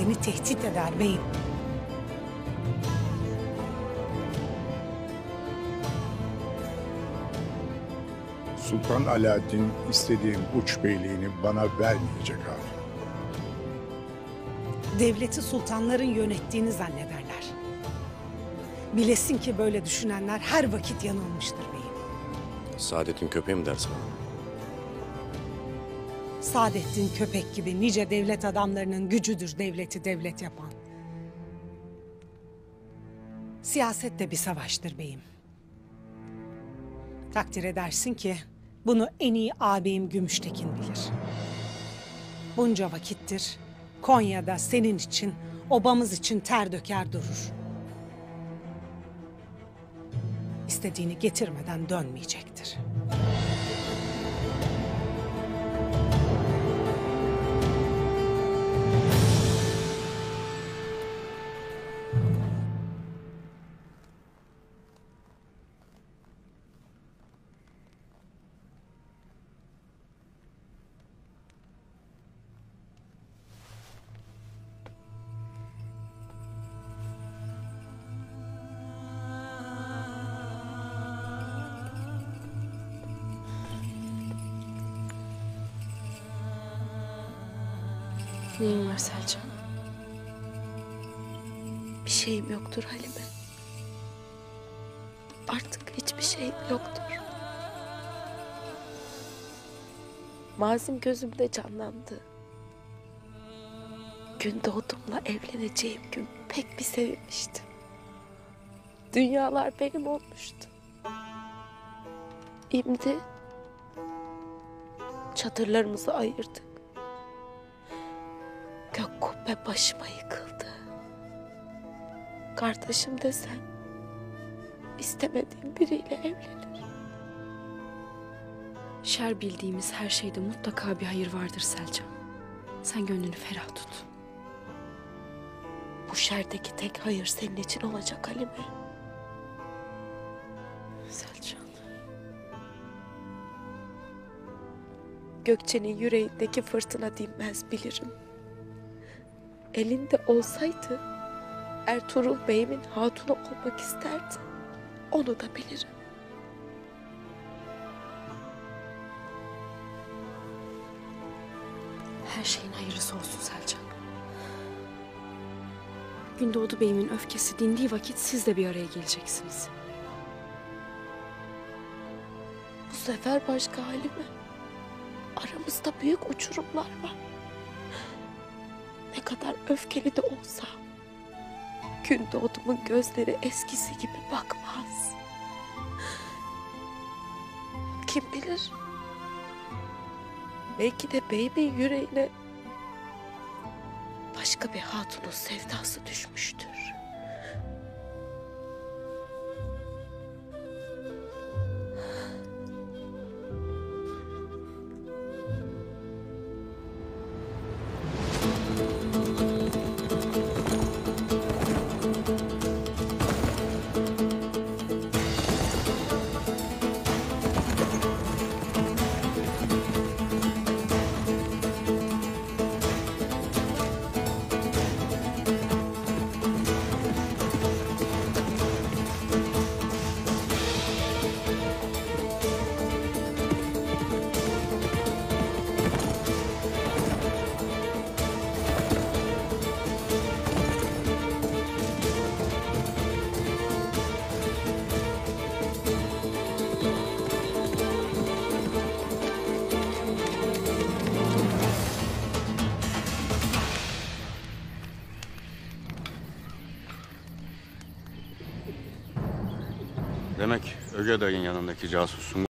seni tehdit eder beyim. Sultan Alaaddin istediğim uç beyliğini bana vermeyecek hatun. Devleti sultanların yönettiğini zannederler. Bilesin ki böyle düşünenler her vakit yanılmıştır beyim. Saadet'in köpeği mi dersin? Saadettin köpek gibi nice devlet adamlarının gücüdür devleti devlet yapan. Siyaset de bir savaştır beyim. Takdir edersin ki bunu en iyi ağabeyim Gümüştekin bilir. Bunca vakittir Konya'da senin için, obamız için ter döker durur. İstediğini getirmeden dönmeyecektir. Neyin var Selcan? Bir şeyim yoktur Halime. Artık hiçbir şeyim yoktur. Mazim gözümde canlandı. Gün doğdumla evleneceğim gün pek bir sevinmiştim. Dünyalar benim olmuştu. Şimdi çadırlarımızı ayırdık. Gök kubbe başıma yıkıldı. Kardeşim desen istemediğim biriyle evlenir. Şer bildiğimiz her şeyde mutlaka bir hayır vardır Selcan. Sen gönlünü ferah tut. Bu şerdeki tek hayır senin için olacak Halime. Selcan. Gökçe'nin yüreğindeki fırtına dinmez bilirim. Elinde olsaydı Ertuğrul Bey'imin hatunu olmak isterdi. Onu da bilirim. Her şeyin hayırlısı olsun Selcan. Gündoğdu Bey'imin öfkesi dindiği vakit siz de bir araya geleceksiniz. Bu sefer başka Halime. Aramızda büyük uçurumlar var. Ne kadar öfkeli de olsa Gündoğdu'mun gözleri eskisi gibi bakmaz. Kim bilir? Belki de beyimin yüreğine başka bir hatunun sevdası düşmüştür. Demek Öge dayın yanındaki casussun.